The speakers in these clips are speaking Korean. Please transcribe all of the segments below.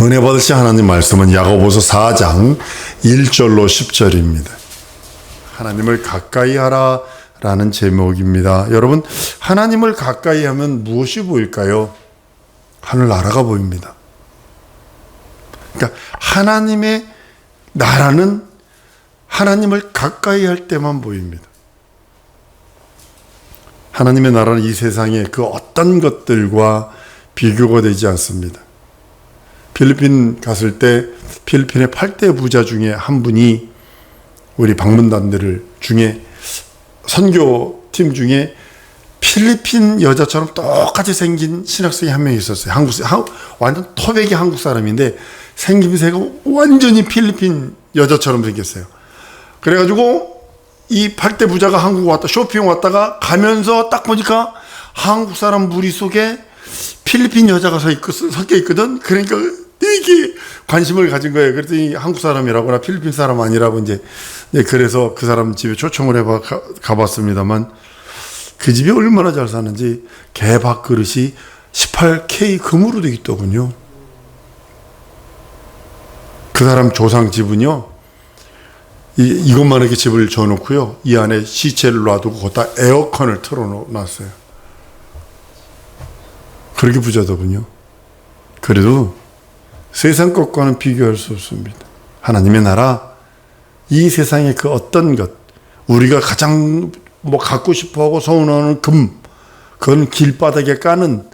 은혜 받으신 하나님 말씀은 야고보서 4장 1절로 10절입니다. 하나님을 가까이 하라 라는 제목입니다. 여러분, 하나님을 가까이 하면 무엇이 보일까요? 하늘나라가 보입니다. 그러니까 하나님의 나라는 하나님을 가까이 할 때만 보입니다. 하나님의 나라는 이 세상의 그 어떤 것들과 비교가 되지 않습니다. 필리핀 갔을 때 필리핀의 8대 부자 중에 한 분이 우리 방문단들 중에 선교팀 중에 필리핀 여자처럼 똑같이 생긴 신학생이 한 명 있었어요. 완전 토백이 한국 사람인데 생김새가 완전히 필리핀 여자처럼 생겼어요. 그래가지고 이 8대 부자가 한국 왔다 쇼핑 왔다가 가면서 딱 보니까 한국 사람 무리 속에 필리핀 여자가 섞여 있거든. 그러니까 되게 관심을 가진 거예요. 그랬더니 한국 사람이라거나 필리핀 사람 아니라고 이제 그래서 그 사람 집에 초청을 가봤습니다만 그 집이 얼마나 잘 사는지 개 밥그릇이 18K 금으로 되어 있더군요. 그 사람 조상 집은요, 이것만하게 집을 줘놓고요, 이 안에 시체를 놔두고 거기다 에어컨을 틀어놨어요. 그렇게 부자더군요. 그래도 세상 것과는 비교할 수 없습니다. 하나님의 나라, 이 세상의 그 어떤 것, 우리가 가장 갖고 싶어하고 소원하는 금, 그건 길바닥에 까는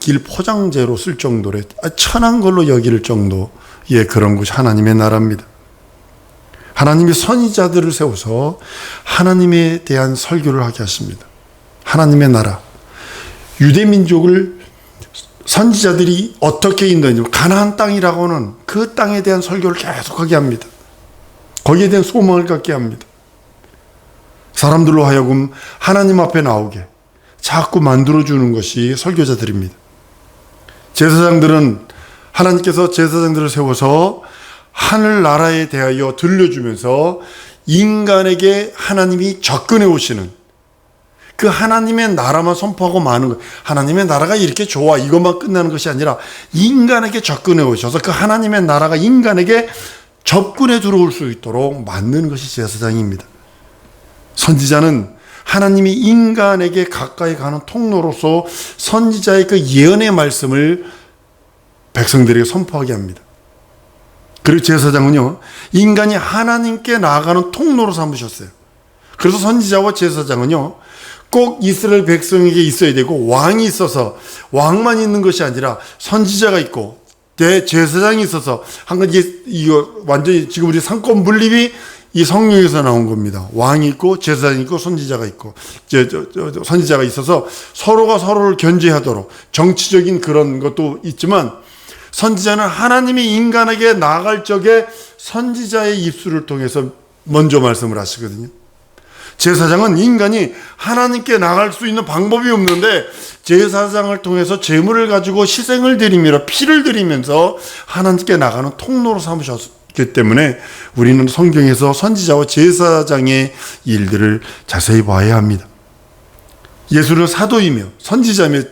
길 포장재로 쓸 정도로 천한 걸로 여길 정도의 그런 것이 하나님의 나라입니다. 하나님이 선지자들을 세워서 하나님에 대한 설교를 하게 하십니다. 하나님의 나라, 유대민족을 선지자들이 어떻게 인도했냐면 가나안 땅이라고는 그 땅에 대한 설교를 계속하게 합니다. 거기에 대한 소망을 갖게 합니다. 사람들로 하여금 하나님 앞에 나오게 자꾸 만들어주는 것이 설교자들입니다. 제사장들은 하나님께서 제사장들을 세워서 하늘나라에 대하여 들려주면서 인간에게 하나님이 접근해 오시는 그 하나님의 나라만 선포하고 마는 거예요. 하나님의 나라가 이렇게 좋아, 이것만 끝나는 것이 아니라 인간에게 접근해 오셔서 그 하나님의 나라가 인간에게 접근해 들어올 수 있도록 만드는 것이 제사장입니다. 선지자는 하나님이 인간에게 가까이 가는 통로로서 선지자의 그 예언의 말씀을 백성들에게 선포하게 합니다. 그리고 제사장은요, 인간이 하나님께 나아가는 통로로 삼으셨어요. 그래서 선지자와 제사장은요, 꼭 이스라엘 백성에게 있어야 되고 왕이 있어서 왕만 있는 것이 아니라 선지자가 있고 대제사장이 있어서 한 가지 이거 완전히 지금 우리 상권 분립이 이 성경에서 나온 겁니다. 왕이 있고 제사장이 있고 선지자가 있고 선지자가 있어서 서로가 서로를 견제하도록 정치적인 그런 것도 있지만 선지자는 하나님이 인간에게 나아갈 적에 선지자의 입술을 통해서 먼저 말씀을 하시거든요. 제사장은 인간이 하나님께 나갈 수 있는 방법이 없는데 제사장을 통해서 제물을 가지고 희생을 드리며 피를 드리면서 하나님께 나가는 통로로 삼으셨기 때문에 우리는 성경에서 선지자와 제사장의 일들을 자세히 봐야 합니다. 예수는 사도이며 선지자며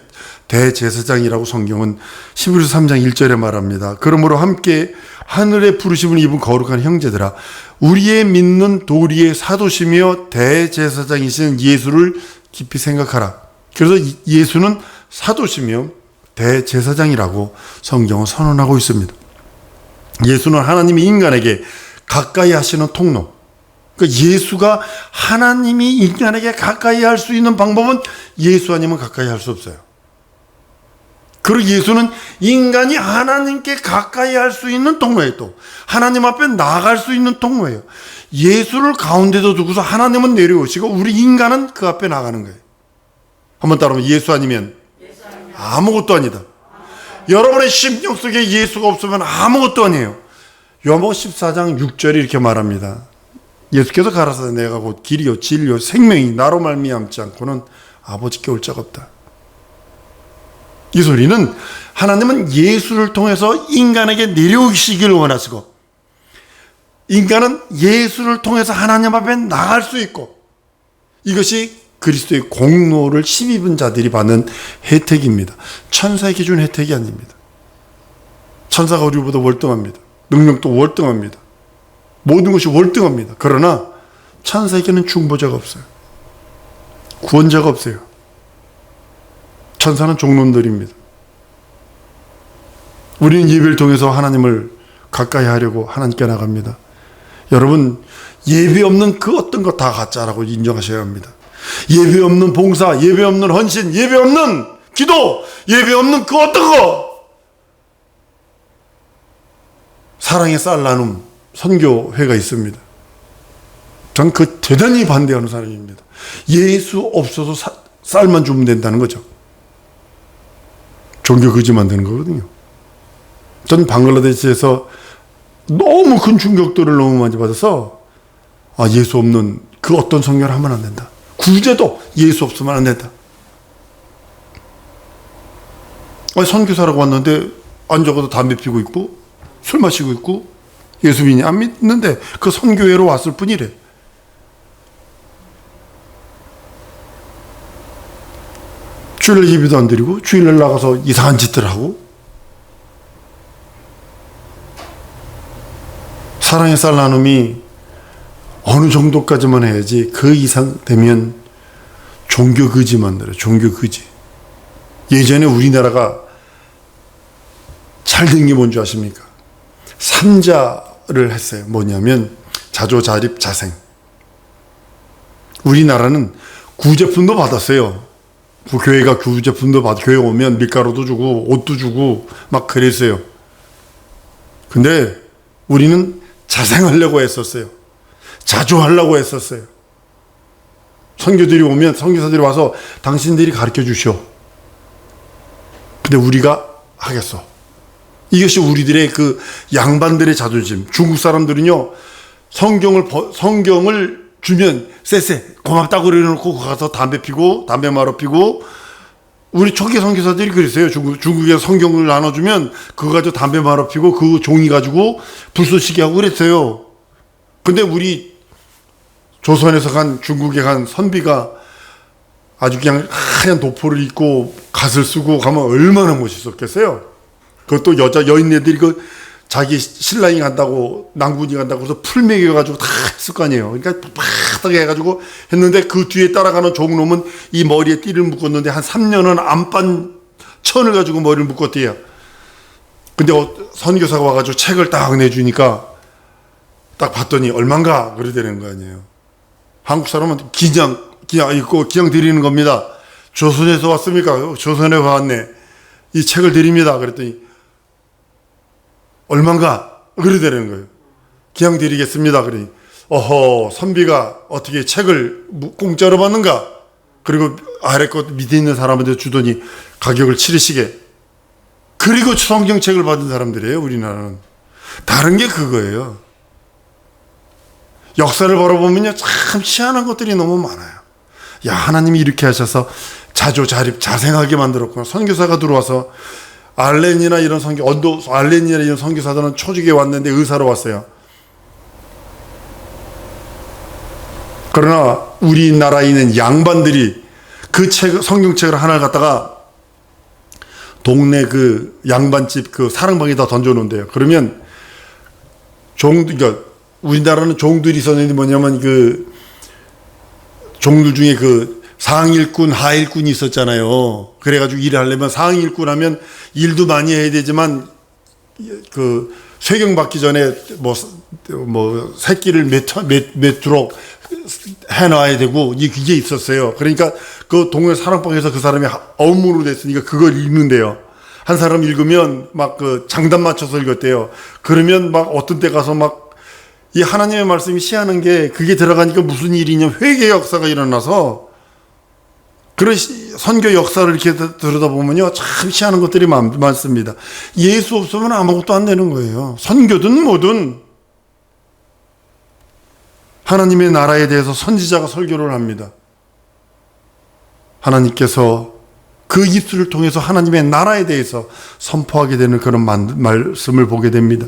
대제사장이라고 성경은 히브리서 3장 1절에 말합니다. 그러므로 함께 하늘의 부르심을 입은 거룩한 형제들아, 우리의 믿는 도리의 사도시며 대제사장이신 예수를 깊이 생각하라. 그래서 예수는 사도시며 대제사장이라고 성경은 선언하고 있습니다. 예수는 하나님이 인간에게 가까이 하시는 통로. 그러니까 예수가 하나님이 인간에게 가까이 할 수 있는 방법은 예수 아니면 가까이 할 수 없어요. 그리고 예수는 인간이 하나님께 가까이 할 수 있는 통로예요. 또 하나님 앞에 나아갈 수 있는 통로예요. 예수를 가운데도 두고서 하나님은 내려오시고 우리 인간은 그 앞에 나가는 거예요. 한번 따라하면 예수 아니면 아무것도 아니다. 여러분의 심령 속에 예수가 없으면 아무것도 아니에요. 요한복음 14장 6절이 이렇게 말합니다. 예수께서 가라사대 내가 곧 길이요 진리요 생명이 나로 말미암지 않고는 아버지께 올 자가 없다. 이 소리는 하나님은 예수를 통해서 인간에게 내려오시기를 원하시고 인간은 예수를 통해서 하나님 앞에 나갈 수 있고 이것이 그리스도의 공로를 힘입은 자들이 받는 혜택입니다. 천사에게 준 혜택이 아닙니다. 천사가 우리보다 월등합니다. 능력도 월등합니다. 모든 것이 월등합니다. 그러나 천사에게는 중보자가 없어요. 구원자가 없어요. 천사는 종놈들입니다. 우리는 예배를 통해서 하나님을 가까이 하려고 하나님께 나갑니다. 여러분, 예배 없는 그 어떤 것 다 가짜라고 인정하셔야 합니다. 예배 없는 봉사, 예배 없는 헌신, 예배 없는 기도, 예배 없는 그 어떤 거, 사랑의 쌀 나눔 선교회가 있습니다. 전 그 대단히 반대하는 사람입니다. 예수 없어서 쌀만 주면 된다는 거죠. 종교 거지 만드는 거거든요. 전 방글라데시에서 너무 큰 충격들을 너무 많이 받아서 예수 없는 그 어떤 성경을 하면 안 된다. 구제도 예수 없으면 안 된다. 선교사라고 왔는데 안 적어도 담배 피고 있고 술 마시고 있고 예수님이 안 믿는데 그 선교회로 왔을 뿐이래. 주일날 예배도 안 드리고 주일날 나가서 이상한 짓들 하고, 사랑의 쌀 나눔이 어느 정도까지만 해야지 그 이상 되면 종교 거지 만들어요. 종교 거지. 예전에 우리나라가 잘 된 게 뭔지 아십니까? 삼자를 했어요. 뭐냐면 자조자립 자생. 우리나라는 구제품도 받았어요. 교회가 구제품도 받아, 교회 오면 밀가루도 주고 옷도 주고 막 그랬어요. 근데 우리는 자생하려고 했었어요. 자조하려고 했었어요. 선교들이 오면 선교사들이 와서 당신들이 가르쳐 주시오. 근데 우리가 하겠어. 이것이 우리들의 그 양반들의 자존심. 중국 사람들은요, 성경을 주면 쎄쎄 고맙다고 그래놓고 가서 담배 피고 담배 말아 피고, 우리 초기 선교사들이 그랬어요. 중국에 성경을 나눠주면 그거 가지고 담배 말아 피고 그 종이 가지고 불쏘시개 하고 그랬어요. 근데 우리 조선에서 간 중국에 간 선비가 아주 그냥 하얀 도포를 입고 갓을 쓰고 가면 얼마나 멋있었겠어요. 그것도 여인네들이 그 자기 신랑이 간다고, 낭군이 간다고 해서 풀 먹여가지고 다 했을 거 아니에요. 그러니까 팍하게 해가지고 했는데 그 뒤에 따라가는 종놈은 이 머리에 띠를 묶었는데 한 3년은 안반 천을 가지고 머리를 묶었대요. 근데 선교사가 와가지고 책을 딱 내주니까 딱 봤더니 얼만가 그러되는 거 아니에요. 한국 사람은 기냥 있고 기냥 드리는 겁니다. 조선에서 왔습니까? 조선에 왔네. 이 책을 드립니다. 그랬더니 얼만가 그러되는 거예요. 기양 드리겠습니다. 그러니 어허, 선비가 어떻게 책을 공짜로 받는가? 그리고 아래 것 밑에 있는 사람한테 주더니 가격을 치르시게. 그리고 성경책을 받은 사람들이에요. 우리나라는. 다른 게 그거예요. 역사를 바라보면요, 참 희한한 것들이 너무 많아요. 야, 하나님이 이렇게 하셔서 자조자립 자생하게 만들었구나. 선교사가 들어와서 알렌이나 이런 알렌이나 이런 선교사들은 초직에 왔는데 의사로 왔어요. 그러나 우리나라에 있는 양반들이 그 성경책을 하나를 갖다가 동네 그 양반집 그 사랑방에다 던져놓은대요. 그러면 그러니까 우리나라는 종들이 있었는데 뭐냐면 그 종들 중에 그 상일꾼, 하일꾼이 있었잖아요. 그래가지고 일을 하려면 상일꾼 하면 일도 많이 해야 되지만 그 쇠경 받기 전에 뭐 새끼를 맺도록 해놔야 되고 이게 있었어요. 그러니까 그 동네 사랑방에서 그 사람이 어문으로 됐으니까 그걸 읽는데요. 한 사람 읽으면 막 그 장단 맞춰서 읽었대요. 그러면 막 어떤 때 가서 막 이 하나님의 말씀이 희한한 게 그게 들어가니까 무슨 일이냐, 회개 역사가 일어나서 그런 선교 역사를 이렇게 들여다보면요, 참 희한한 것들이 많습니다. 예수 없으면 아무것도 안 되는 거예요. 선교든 뭐든 하나님의 나라에 대해서 선지자가 설교를 합니다. 하나님께서 그 입술을 통해서 하나님의 나라에 대해서 선포하게 되는 그런 말씀을 보게 됩니다.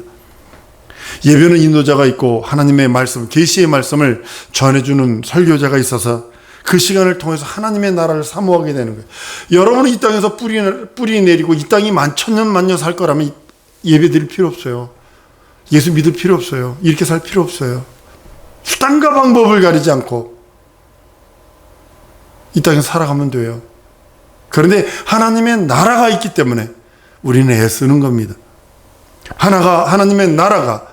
예배는 인도자가 있고 하나님의 말씀, 계시의 말씀을 전해주는 설교자가 있어서 그 시간을 통해서 하나님의 나라를 사모하게 되는 거예요. 여러분은 이 땅에서 뿌리 내리고 이 땅이 천년 만년 살 거라면 예배 드릴 필요 없어요. 예수 믿을 필요 없어요. 이렇게 살 필요 없어요. 수단과 방법을 가리지 않고 이 땅에 살아가면 돼요. 그런데 하나님의 나라가 있기 때문에 우리는 애쓰는 겁니다. 하나님의 나라가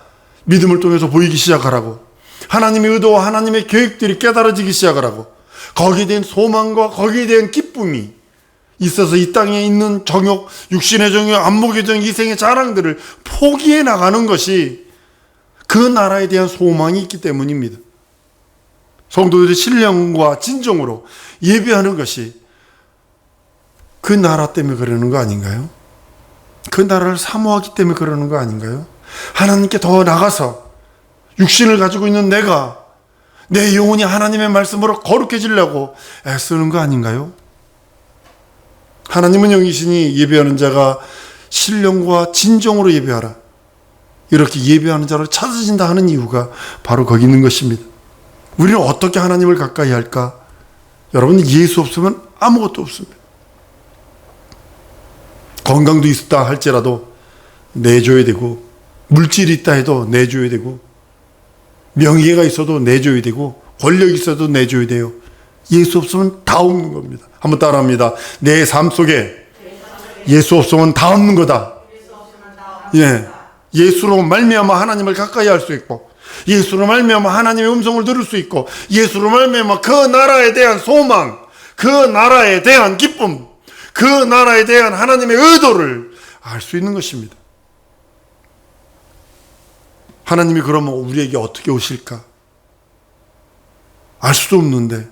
믿음을 통해서 보이기 시작하라고, 하나님의 의도와 하나님의 계획들이 깨달아지기 시작하라고, 거기에 대한 소망과 거기에 대한 기쁨이 있어서 이 땅에 있는 정욕, 육신의 정욕, 안목의 정욕, 이생의 자랑들을 포기해 나가는 것이 그 나라에 대한 소망이 있기 때문입니다. 성도들이 신령과 진정으로 예배하는 것이 그 나라 때문에 그러는 거 아닌가요? 그 나라를 사모하기 때문에 그러는 거 아닌가요? 하나님께 더 나가서 육신을 가지고 있는 내가 내 영혼이 하나님의 말씀으로 거룩해지려고 애쓰는 거 아닌가요? 하나님은 영이시니 예배하는 자가 신령과 진정으로 예배하라. 이렇게 예배하는 자로 찾아진다 하는 이유가 바로 거기 있는 것입니다. 우리는 어떻게 하나님을 가까이 할까? 여러분, 예수 없으면 아무것도 없습니다. 건강도 있다 할지라도 내줘야 되고, 물질이 있다 해도 내줘야 되고, 명예가 있어도 내줘야 되고, 권력이 있어도 내줘야 돼요. 예수 없으면 다 없는 겁니다. 한번 따라합니다. 내 삶 속에 예수 없으면 다 없는 거다. 예, 예수로 말미암아 하나님을 가까이 할 수 있고, 예수로 말미암아 하나님의 음성을 들을 수 있고, 예수로 말미암아 그 나라에 대한 소망, 그 나라에 대한 기쁨, 그 나라에 대한 하나님의 의도를 알 수 있는 것입니다. 하나님이 그러면 우리에게 어떻게 오실까? 알 수도 없는데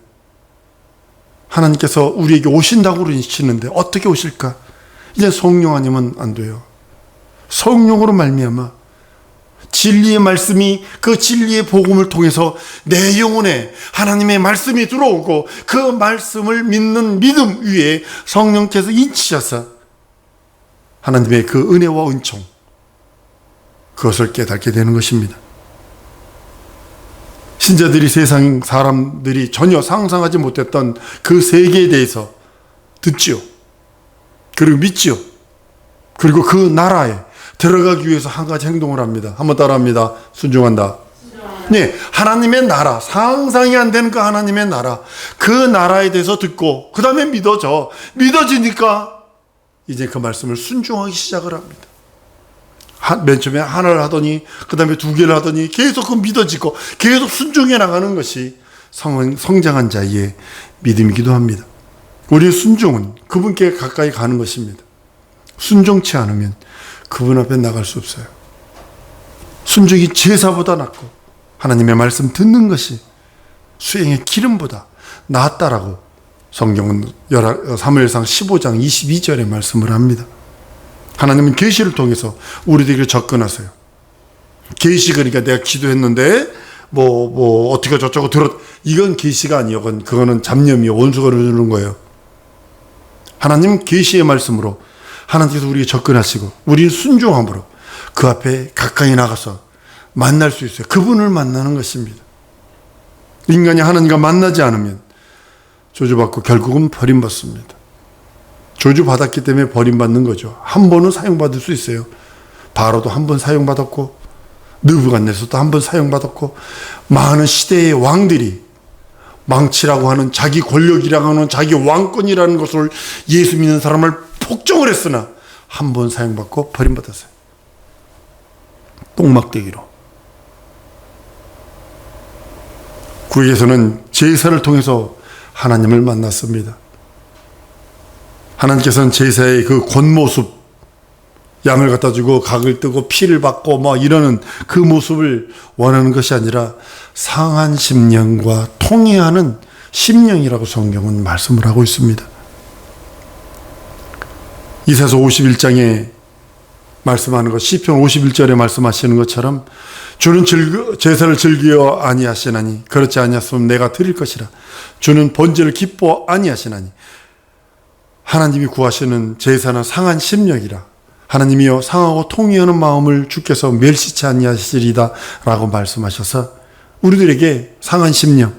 하나님께서 우리에게 오신다고 그러시는데 어떻게 오실까? 이제 성령 아니면 안 돼요. 성령으로 말미암아 진리의 말씀이, 그 진리의 복음을 통해서 내 영혼에 하나님의 말씀이 들어오고, 그 말씀을 믿는 믿음 위에 성령께서 인치셔서 하나님의 그 은혜와 은총, 그것을 깨닫게 되는 것입니다. 신자들이 세상 사람들이 전혀 상상하지 못했던 그 세계에 대해서 듣지요. 그리고 믿지요. 그리고 그 나라에 들어가기 위해서 한 가지 행동을 합니다. 한번 따라합니다. 순종한다. 네, 하나님의 나라, 상상이 안 되는 그 하나님의 나라, 그 나라에 대해서 듣고 그 다음에 믿어지니까 이제 그 말씀을 순종하기 시작을 합니다. 맨 처음에 하나를 하더니 그 다음에 두 개를 하더니 계속 그 믿어지고 계속 순종해 나가는 것이 성장한 자의 믿음이기도 합니다. 우리의 순종은 그분께 가까이 가는 것입니다. 순종치 않으면 그분 앞에 나갈 수 없어요. 순종이 제사보다 낫고 하나님의 말씀 듣는 것이 수행의 기름보다 낫다라고 성경은 사무엘상 15장 22절에 말씀을 합니다. 하나님은 계시를 통해서 우리들에게 접근하세요. 계시, 그러니까 내가 기도했는데 어떻게 저쩌고 이건 계시가 아니에요. 그거는 잡념이요, 원수가 주는 거예요. 하나님은 계시의 말씀으로 하나님께서 우리에게 접근하시고 우리는 순종함으로 그 앞에 가까이 나가서 만날 수 있어요. 그분을 만나는 것입니다. 인간이 하나님과 만나지 않으면 저주받고 결국은 버림받습니다. 저주받았기 때문에 버림받는 거죠. 한 번은 사용받을 수 있어요. 바로도 한 번 사용받았고, 느부갓네살도 한 번 사용받았고, 많은 시대의 왕들이 망치라고 하는 자기 권력이라고 하는 자기 왕권이라는 것을 예수 믿는 사람을 폭정을 했으나 한 번 사용받고 버림받았어요. 똥막대기로. 구약에서는 제사를 통해서 하나님을 만났습니다. 하나님께서는 제사의 그 곤모습, 양을 갖다 주고 각을 뜨고 피를 받고 이러는 그 모습을 원하는 것이 아니라 상한 심령과 통회하는 심령이라고 성경은 말씀을 하고 있습니다. 이사야서 51장에 말씀하는 것, 시편 51절에 말씀하시는 것처럼 주는 제사를 즐겨 아니하시나니 그렇지 아니하시면 내가 드릴 것이라. 주는 번제를 기뻐 아니하시나니 하나님이 구하시는 제사는 상한 심령이라. 하나님이여 상하고 통회하는 마음을 주께서 멸시치 아니하시리다 라고 말씀하셔서 우리들에게 상한 심령,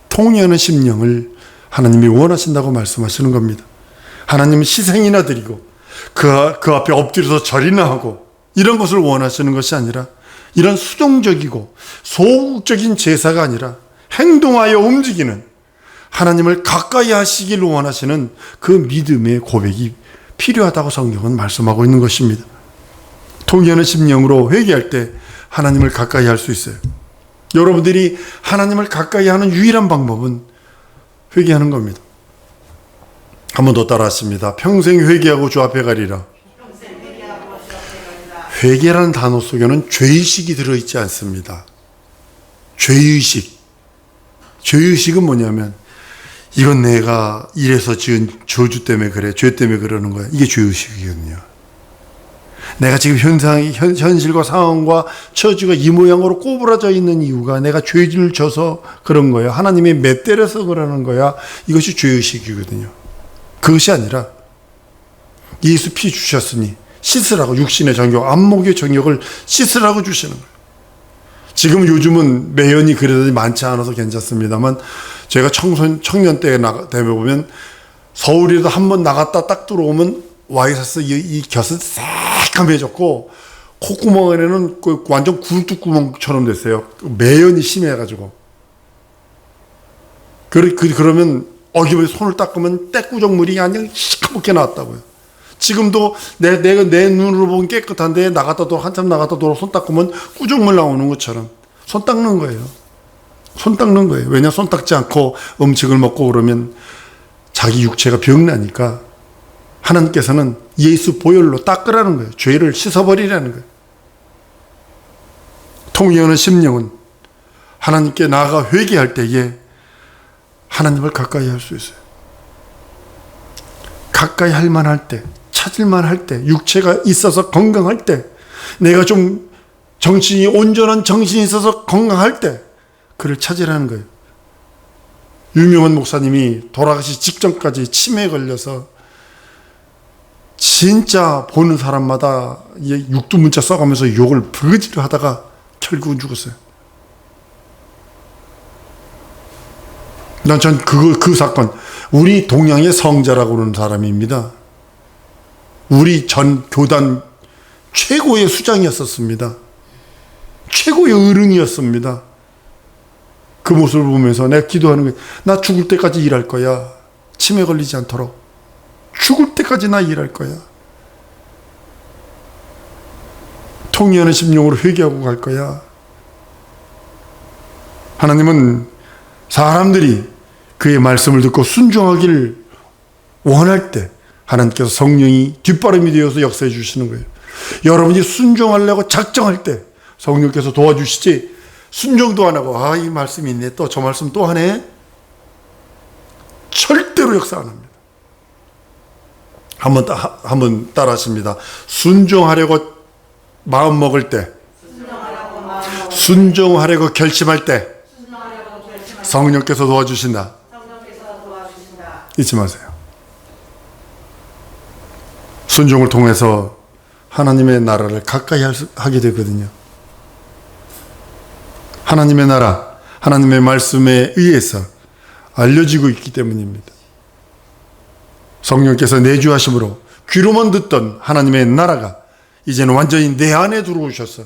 통회하는 심령을 하나님이 원하신다고 말씀하시는 겁니다. 하나님은 희생이나 드리고 그 앞에 엎드려서 절이나 하고 이런 것을 원하시는 것이 아니라 이런 수동적이고 소극적인 제사가 아니라 행동하여 움직이는 하나님을 가까이 하시길 원하시는 그 믿음의 고백이 필요하다고 성경은 말씀하고 있는 것입니다. 통회하는 심령으로 회개할 때 하나님을 가까이 할 수 있어요. 여러분들이 하나님을 가까이 하는 유일한 방법은 회개하는 겁니다. 한 번 더 따라하십니다. 평생 회개하고 주 앞에 가리라. 회개라는 단어 속에는 죄의식이 들어있지 않습니다. 죄의식. 죄의식은 뭐냐면 이건 내가 이래서 지은 저주 때문에 그래, 죄 때문에 그러는 거야. 이게 죄의식이거든요. 내가 지금 현실과 상황과 처지가 이 모양으로 꼬부라져 있는 이유가 내가 죄를 져서 그런 거야. 하나님이 맷때려서 그러는 거야. 이것이 죄의식이거든요. 그것이 아니라 예수 피 주셨으니 씻으라고, 육신의 정욕, 안목의 정욕을 씻으라고 주시는 거예요. 지금 요즘은 매연이 그래도 많지 않아서 괜찮습니다만 제가 청년 때 되면 보면 서울에도 한번 나갔다 딱 들어오면 와이셔츠 이 곁은 새까매졌고 콧구멍에는 완전 굴뚝구멍처럼 됐어요. 매연이 심해가지고. 그러면 어김에 손을 닦으면 때꾸정물이 완전 시커멓게 나왔다고요. 지금도 내 눈으로 보면 깨끗한데 한참 나갔다 돌아 손 닦으면 꾸정물 나오는 것처럼 손 닦는 거예요. 손 닦는 거예요. 왜냐, 손 닦지 않고 음식을 먹고 그러면 자기 육체가 병나니까 하나님께서는 예수 보혈로 닦으라는 거예요. 죄를 씻어버리라는 거예요. 통회하는 심령은 하나님께 나아가 회개할 때에 하나님을 가까이 할 수 있어요. 가까이 할 만할 때, 찾을 만할 때, 육체가 있어서 건강할 때, 내가 좀 온전한 정신이 있어서 건강할 때 그를 찾으라는 거예요. 유명한 목사님이 돌아가시 직전까지 치매에 걸려서 진짜 보는 사람마다 육두문자 써가면서 욕을 버거지로 하다가 결국은 죽었어요. 전 그 사건, 우리 동양의 성자라고 그러는 사람입니다. 우리 전 교단 최고의 수장이었었습니다. 최고의 어른이었습니다. 그 모습을 보면서 내가 기도하는 거예요. 나 죽을 때까지 일할 거야. 치매 걸리지 않도록. 죽을 때까지 나 일할 거야. 통회하는 심령으로 회개하고 갈 거야. 하나님은 사람들이 그의 말씀을 듣고 순종하기를 원할 때 하나님께서 성령이 뒷바람이 되어서 역사해 주시는 거예요. 여러분이 순종하려고 작정할 때 성령께서 도와주시지, 순종도 안 하고 이 말씀이 있네, 또 저 말씀 또 하네, 절대로 역사 안 합니다. 한번 따라 하십니다. 순종하려고 마음 먹을 때, 순종하려고 결심할 때 성령께서 도와주신다. 잊지 마세요. 순종을 통해서 하나님의 나라를 가까이 하게 되거든요. 하나님의 나라, 하나님의 말씀에 의해서 알려지고 있기 때문입니다. 성령께서 내주하심으로 귀로만 듣던 하나님의 나라가 이제는 완전히 내 안에 들어오셔서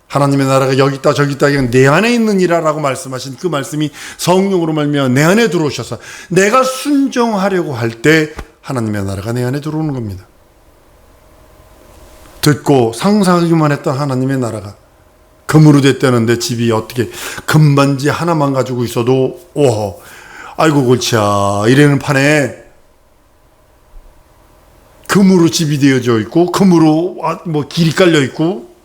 하나님의 나라가 여기 있다 저기 있다 그냥 내 안에 있느니라라고 말씀하신 그 말씀이 성령으로 말미암아 내 안에 들어오셔서 내가 순종하려고 할 때 하나님의 나라가 내 안에 들어오는 겁니다. 듣고 상상하기만 했던 하나님의 나라가 금으로 됐다는 내 집이 어떻게 금반지 하나만 가지고 있어도 아이고 골치야 이래는 판에 금으로 집이 되어져 있고 금으로 길이 깔려 있고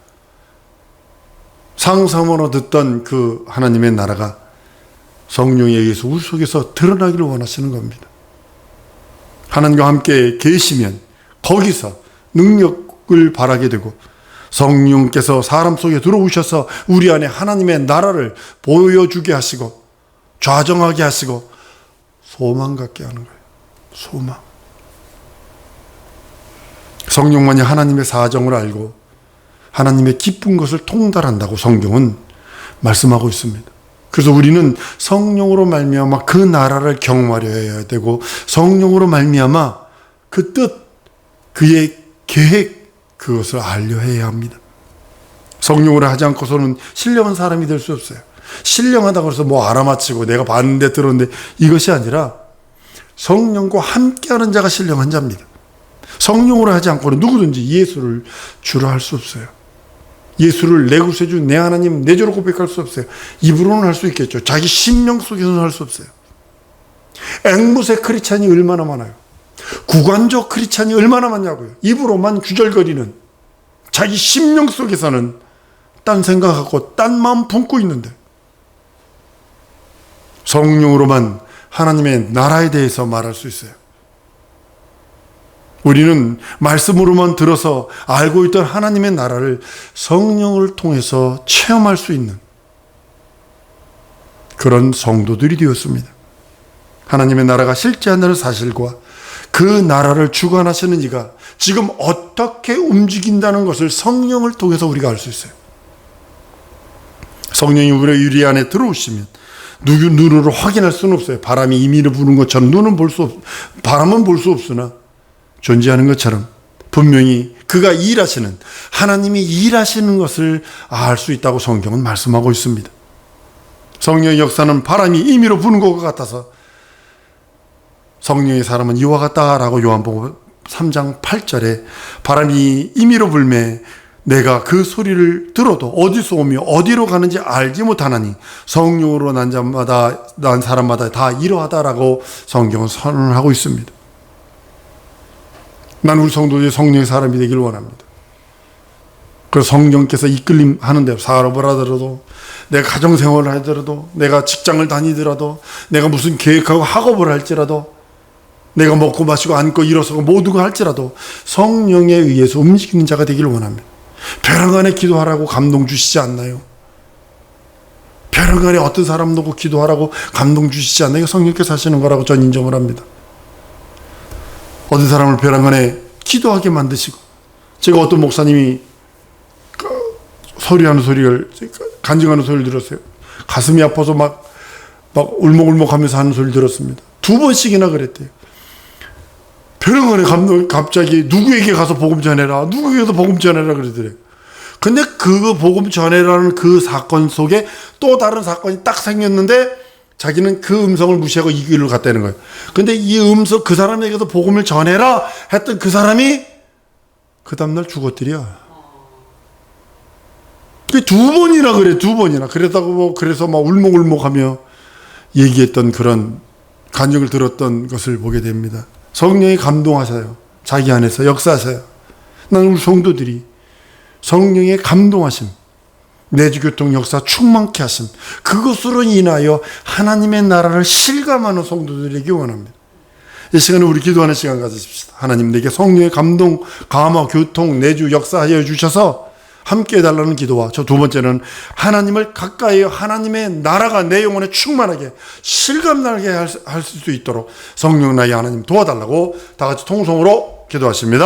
상상으로 듣던 그 하나님의 나라가 성령에 의해서 우리 속에서 드러나기를 원하시는 겁니다. 하나님과 함께 계시면 거기서 능력을 발하게 되고 성령께서 사람 속에 들어오셔서 우리 안에 하나님의 나라를 보여주게 하시고 좌정하게 하시고 소망 갖게 하는 거예요. 소망. 성령만이 하나님의 사정을 알고 하나님의 기쁜 것을 통달한다고 성경은 말씀하고 있습니다. 그래서 우리는 성령으로 말미암아 그 나라를 경험하려 해야 되고 성령으로 말미암아 그 뜻, 그의 계획, 그것을 알려해야 합니다. 성령으로 하지 않고서는 신령한 사람이 될 수 없어요. 신령하다고 해서 뭐 알아맞히고 내가 봤는데 들었는데 이것이 아니라 성령과 함께하는 자가 신령한 자입니다. 성령으로 하지 않고는 누구든지 예수를 주로 할 수 없어요. 예수를 내 구세주, 내 하나님, 내 주로 고백할 수 없어요. 입으로는 할 수 있겠죠. 자기 심령 속에서는 할 수 없어요. 앵무새 크리스찬이 얼마나 많아요. 구관적 크리스찬이 얼마나 많냐고요. 입으로만 주절거리는, 자기 심령 속에서는 딴 생각하고 딴 마음 품고 있는데, 성령으로만 하나님의 나라에 대해서 말할 수 있어요. 우리는 말씀으로만 들어서 알고 있던 하나님의 나라를 성령을 통해서 체험할 수 있는 그런 성도들이 되었습니다. 하나님의 나라가 실제한다는 사실과 그 나라를 주관하시는 이가 지금 어떻게 움직인다는 것을 성령을 통해서 우리가 알 수 있어요. 성령이 우리의 유리 안에 들어오시면 눈으로 확인할 수는 없어요. 바람이 임의로 부는 것처럼 바람은 볼 수 없으나 존재하는 것처럼 분명히 그가 일하시는, 하나님이 일하시는 것을 알 수 있다고 성경은 말씀하고 있습니다. 성령의 역사는 바람이 임의로 부는 것과 같아서 성령의 사람은 이와 같다라고 요한복음 3장 8절에 바람이 임의로 불매 내가 그 소리를 들어도 어디서 오며 어디로 가는지 알지 못하나니 성령으로 난 사람마다 다 이러하다라고 성경은 선언을 하고 있습니다. 난 우리 성도들이 성령의 사람이 되길 원합니다. 그래서 성령께서 이끌림 하는데, 사업을 하더라도, 내가 가정생활을 하더라도, 내가 직장을 다니더라도, 내가 무슨 계획하고 학업을 할지라도, 내가 먹고 마시고 앉고 일어서고 모든 걸 할지라도 성령에 의해서 움직이는 자가 되기를 원합니다. 벼랑간에 기도하라고 감동 주시지 않나요? 벼랑간에 어떤 사람 놓고 기도하라고 감동 주시지 않나요? 성령께서 하시는 거라고 전 인정을 합니다. 어떤 사람을 벼랑간에 기도하게 만드시고, 제가 어떤 목사님이 소리하는 소리를, 간증하는 소리를 들었어요. 가슴이 아파서 막 울먹울먹 하면서 하는 소리를 들었습니다. 2번씩이나 그랬대요. 벼랑간에 갑자기 누구에게 가서 복음 전해라, 누구에게 가서 복음 전해라 그러더래요. 근데 그 복음 전해라는 그 사건 속에 또 다른 사건이 딱 생겼는데 자기는 그 음성을 무시하고 이 길로 갔다는 거예요. 근데 이 음성, 그 사람에게도 복음을 전해라 했던 그 사람이 그 다음날 죽었더래요. 그 2번이나 그래, 2번이나. 그래서 막 울먹울먹 하며 얘기했던 그런 간증을 들었던 것을 보게 됩니다. 성령이 감동하셔요. 자기 안에서 역사하셔요. 나는 우리 성도들이 성령의 감동하심, 내주교통 역사 충만케 하심, 그것으로 인하여 하나님의 나라를 실감하는 성도들에게 원합니다. 이 시간에 우리 기도하는 시간 가지십시다. 하나님, 내게 성령의 감동, 감화, 교통, 내주 역사하여 주셔서 함께 해달라는 기도와, 저 2번째는 하나님을 가까이, 하나님의 나라가 내 영혼에 충만하게 실감나게 할 수 있도록 성령 나의 하나님 도와달라고 다 같이 통성으로 기도하십니다.